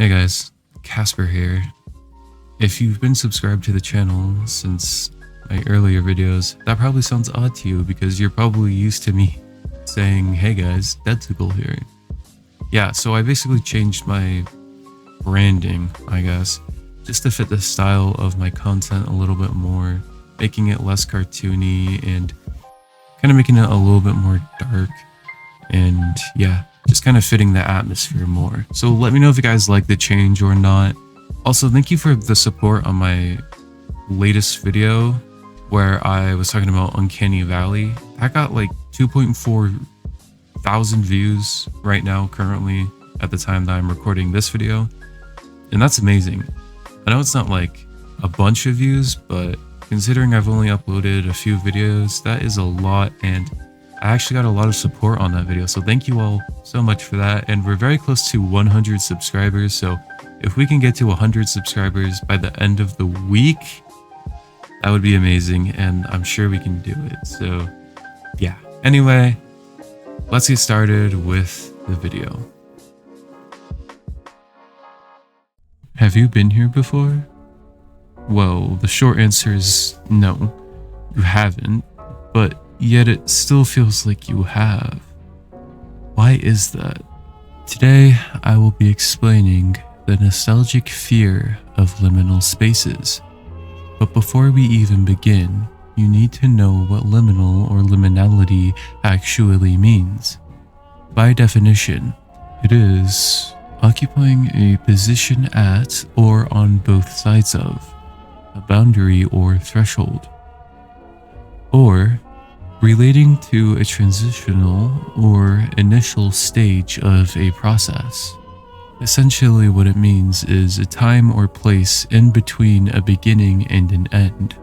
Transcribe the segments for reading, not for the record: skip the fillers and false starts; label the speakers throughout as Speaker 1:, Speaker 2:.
Speaker 1: Hey guys, Casper here. If you've been subscribed to the channel since my earlier videos, that probably sounds odd to you because you're probably used to me saying, hey guys, Deadsicle here. Yeah, so I basically changed my branding, I guess, just to fit the style of my content a little bit more, making it less cartoony and kind of making it a little bit more dark. And yeah, just kind of fitting the atmosphere more. So let me know if you guys like the change or not. Also, thank you for the support on my latest video where I was talking about Uncanny Valley. I got like 2.4 thousand views right now, currently, at the time that I'm recording this video. And that's amazing. I know it's not like a bunch of views, but considering I've only uploaded a few videos, that is a lot, and I actually got a lot of support on that video, so thank you all so much for that. And we're very close to 100 subscribers, so if we can get to 100 subscribers by the end of the week, that would be amazing, and I'm sure we can do it. So yeah, anyway, let's get started with the video. Have you been here before? Well, the short answer is no, you haven't, but yet it still feels like you have. Why is that? Today, I will be explaining the nostalgic fear of liminal spaces. But before we even begin, you need to know what liminal or liminality actually means. By definition, it is occupying a position at or on both sides of a boundary or threshold, or relating to a transitional or initial stage of a process. Essentially what it means is a time or place in between a beginning and an end.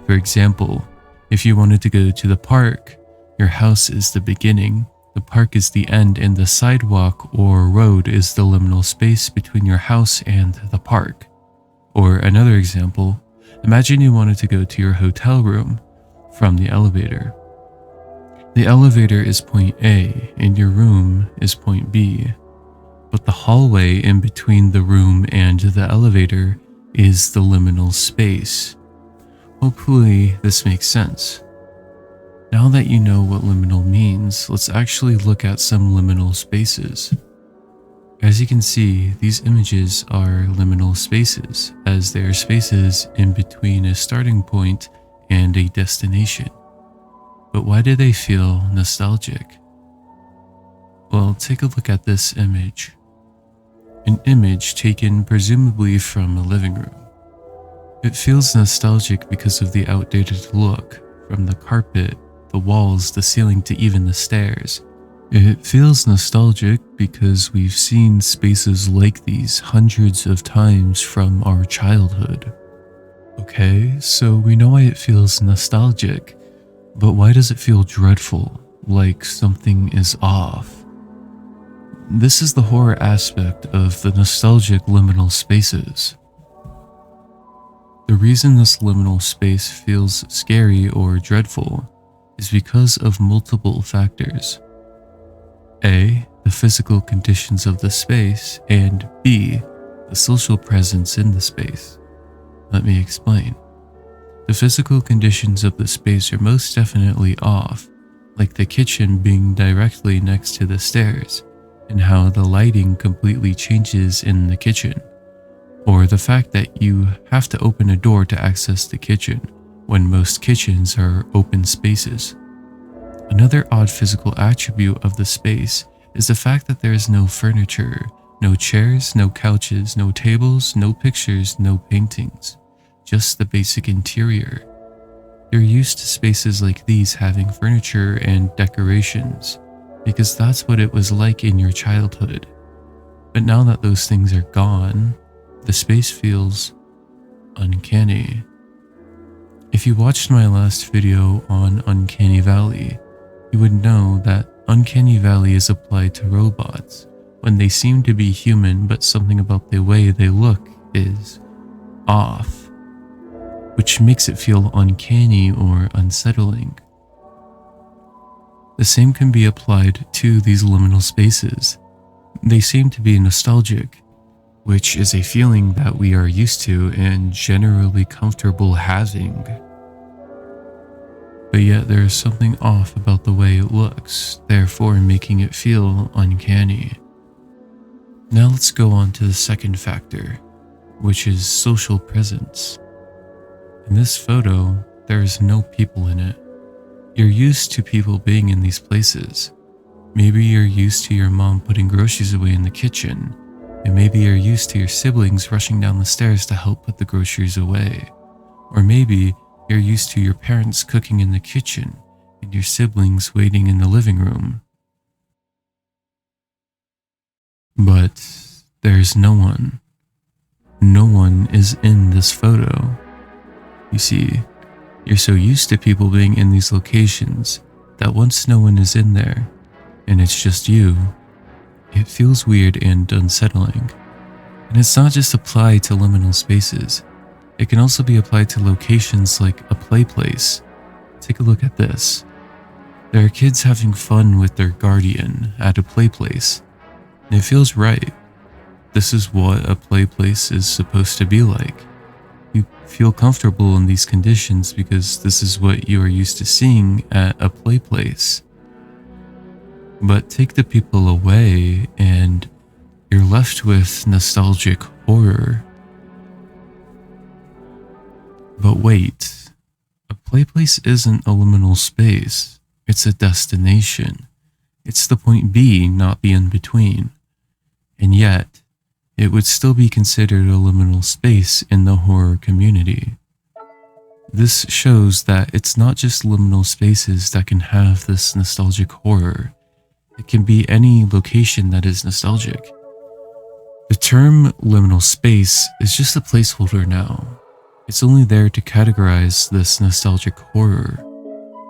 Speaker 1: For example, if you wanted to go to the park, your house is the beginning, the park is the end, and the sidewalk or road is the liminal space between your house and the park. Or another example, imagine you wanted to go to your hotel room from the elevator. The elevator is point A and your room is point B, but the hallway in between the room and the elevator is the liminal space. Hopefully this makes sense. Now that you know what liminal means, let's actually look at some liminal spaces. As you can see, these images are liminal spaces, as they are spaces in between a starting point and a destination. But why do they feel nostalgic? Well, take a look at this image. An image taken presumably from a living room. It feels nostalgic because of the outdated look, from the carpet, the walls, the ceiling, to even the stairs. It feels nostalgic because we've seen spaces like these hundreds of times from our childhood. Okay, so we know why it feels nostalgic. But why does it feel dreadful, like something is off? This is the horror aspect of the nostalgic liminal spaces. The reason this liminal space feels scary or dreadful is because of multiple factors. A, the physical conditions of the space, and B, the social presence in the space. Let me explain. The physical conditions of the space are most definitely off, like the kitchen being directly next to the stairs, and how the lighting completely changes in the kitchen, or the fact that you have to open a door to access the kitchen, when most kitchens are open spaces. Another odd physical attribute of the space is the fact that there is no furniture, no chairs, no couches, no tables, no pictures, no paintings. Just the basic interior. You're used to spaces like these having furniture and decorations, because that's what it was like in your childhood. But now that those things are gone, the space feels uncanny. If you watched my last video on Uncanny Valley, you would know that Uncanny Valley is applied to robots when they seem to be human, but something about the way they look is off, which makes it feel uncanny or unsettling. The same can be applied to these liminal spaces. They seem to be nostalgic, which is a feeling that we are used to and generally comfortable having. But yet there is something off about the way it looks, therefore making it feel uncanny. Now let's go on to the second factor, which is social presence. In this photo, there is no people in it. You're used to people being in these places. Maybe you're used to your mom putting groceries away in the kitchen, and maybe you're used to your siblings rushing down the stairs to help put the groceries away. Or maybe you're used to your parents cooking in the kitchen and your siblings waiting in the living room. But there's no one. No one is in this photo. You see, you're so used to people being in these locations that once no one is in there, and it's just you, it feels weird and unsettling. And it's not just applied to liminal spaces. It can also be applied to locations like a play place. Take a look at this. There are kids having fun with their guardian at a play place, and it feels right. This is what a play place is supposed to be like. You feel comfortable in these conditions because this is what you are used to seeing at a play place. But take the people away and you're left with nostalgic horror. But wait, a play place isn't a liminal space, it's a destination. It's the point B, not the in-between. And yet, it would still be considered a liminal space in the horror community. This shows that it's not just liminal spaces that can have this nostalgic horror. It can be any location that is nostalgic. The term liminal space is just a placeholder now. It's only there to categorize this nostalgic horror.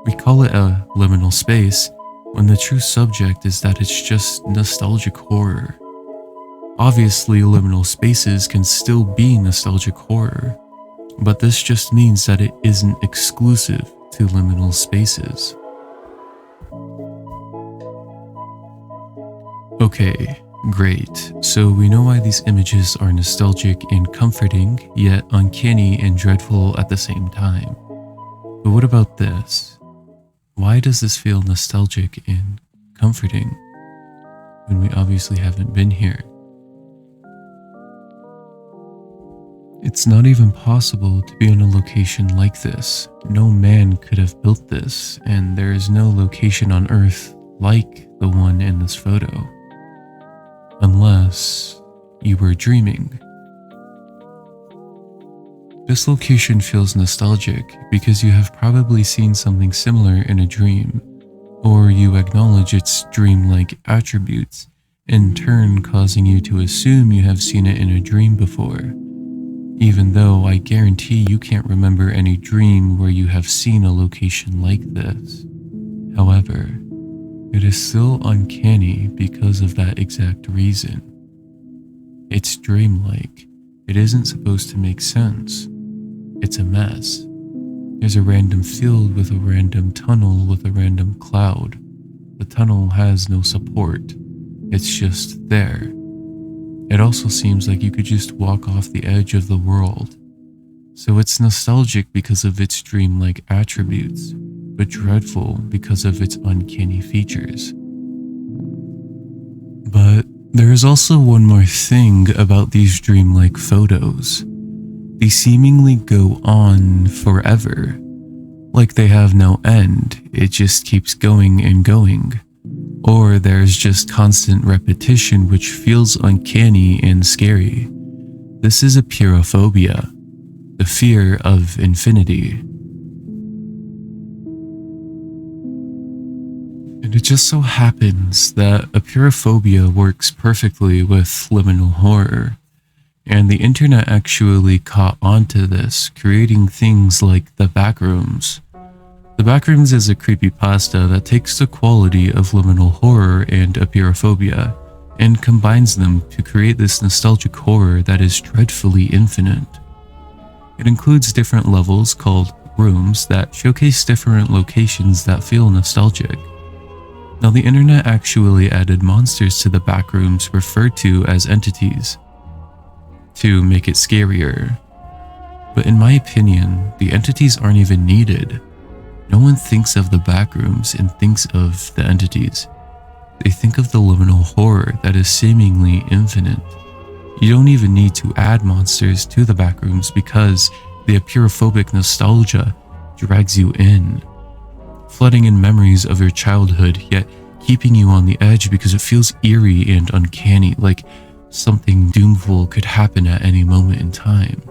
Speaker 1: We call it a liminal space when the true subject is that it's just nostalgic horror. Obviously, liminal spaces can still be nostalgic horror, but this just means that it isn't exclusive to liminal spaces. Okay, great. So we know why these images are nostalgic and comforting, yet uncanny and dreadful at the same time. But what about this? Why does this feel nostalgic and comforting when we obviously haven't been here? It's not even possible to be in a location like this. No man could have built this, and there is no location on Earth like the one in this photo. Unless you were dreaming. This location feels nostalgic because you have probably seen something similar in a dream, or you acknowledge its dreamlike attributes, in turn causing you to assume you have seen it in a dream before. Even though I guarantee you can't remember any dream where you have seen a location like this. However, it is still uncanny because of that exact reason. It's dreamlike. It isn't supposed to make sense. It's a mess. There's a random field with a random tunnel with a random cloud. The tunnel has no support. It's just there. It also seems like you could just walk off the edge of the world. So it's nostalgic because of its dreamlike attributes, but dreadful because of its uncanny features. But there is also one more thing about these dreamlike photos. They seemingly go on forever. Like they have no end, it just keeps going and going. Or there's just constant repetition which feels uncanny and scary. This is apeirophobia, the fear of infinity. And it just so happens that apeirophobia works perfectly with liminal horror, and the internet actually caught onto this, creating things like the backrooms. The Backrooms is a creepypasta that takes the quality of liminal horror and apeirophobia and combines them to create this nostalgic horror that is dreadfully infinite. It includes different levels called rooms that showcase different locations that feel nostalgic. Now, the internet actually added monsters to the Backrooms referred to as entities. to make it scarier. But in my opinion, the entities aren't even needed. No one thinks of the backrooms and thinks of the entities. They think of the liminal horror that is seemingly infinite. You don't even need to add monsters to the backrooms because the apeirophobic nostalgia drags you in, flooding in memories of your childhood, yet keeping you on the edge because it feels eerie and uncanny, like something doomful could happen at any moment in time.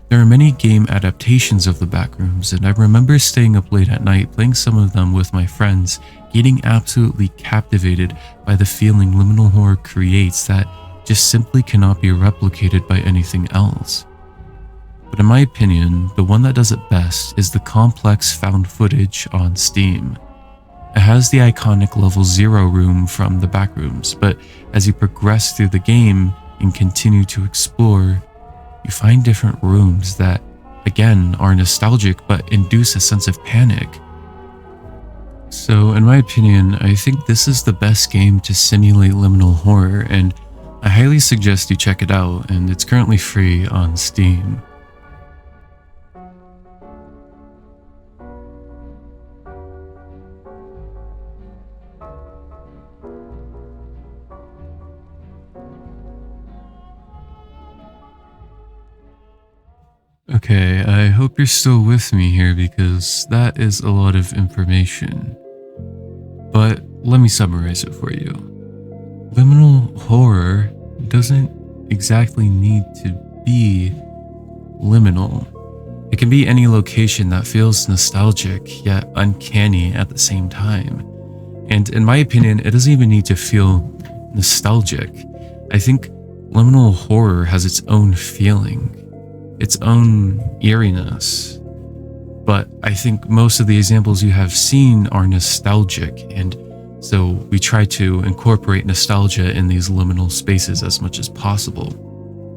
Speaker 1: There are many game adaptations of the backrooms, and I remember staying up late at night playing some of them with my friends, getting absolutely captivated by the feeling liminal horror creates that just simply cannot be replicated by anything else. But in my opinion, the one that does it best is the complex found footage on Steam. It has the iconic level 0 room from the backrooms, but as you progress through the game and continue to explore, you find different rooms that, again, are nostalgic but induce a sense of panic. So, in my opinion, I think this is the best game to simulate liminal horror, and I highly suggest you check it out, and it's currently free on Steam. Okay, I hope you're still with me here because that is a lot of information. But let me summarize it for you. Liminal horror doesn't exactly need to be liminal. It can be any location that feels nostalgic yet uncanny at the same time. And in my opinion, it doesn't even need to feel nostalgic. I think liminal horror has its own feeling, its own eeriness. But I think most of the examples you have seen are nostalgic, and so we try to incorporate nostalgia in these liminal spaces as much as possible.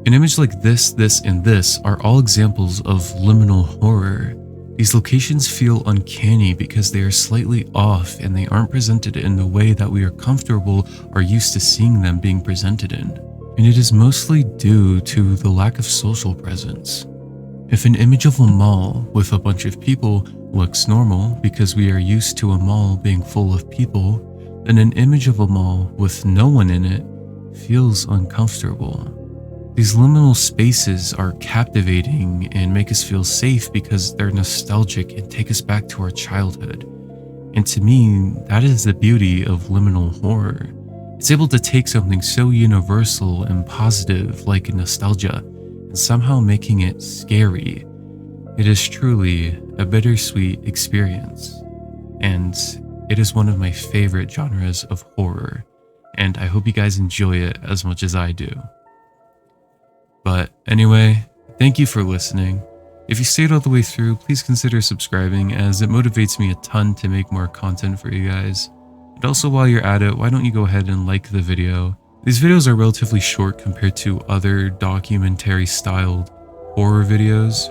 Speaker 1: An image like this, and this are all examples of liminal horror. These locations feel uncanny because they are slightly off and they aren't presented in the way that we are comfortable or used to seeing them being presented in. And it is mostly due to the lack of social presence. If an image of a mall with a bunch of people looks normal because we are used to a mall being full of people, then an image of a mall with no one in it feels uncomfortable. These liminal spaces are captivating and make us feel safe because they're nostalgic and take us back to our childhood. And to me, that is the beauty of liminal horror. It's able to take something so universal and positive like nostalgia and somehow making it scary. It is truly a bittersweet experience, and it is one of my favorite genres of horror, and I hope you guys enjoy it as much as I do. But anyway, thank you for listening. If you stayed all the way through, please consider subscribing as it motivates me a ton to make more content for you guys. And also while you're at it, why don't you go ahead and like the video? These videos are relatively short compared to other documentary styled horror videos.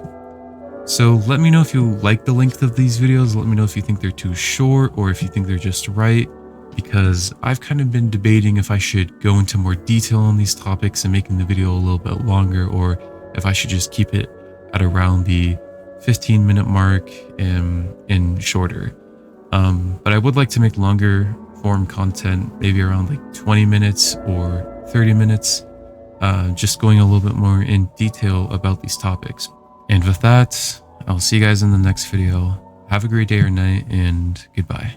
Speaker 1: So let me know if you like the length of these videos, let me know if you think they're too short or if you think they're just right, because I've kind of been debating if I should go into more detail on these topics and making the video a little bit longer, or if I should just keep it at around the 15-minute mark and shorter. But I would like to make longer form content, maybe around like 20 minutes or 30 minutes, just going a little bit more in detail about these topics. And with that, I'll see you guys in the next video. Have a great day or night, and goodbye.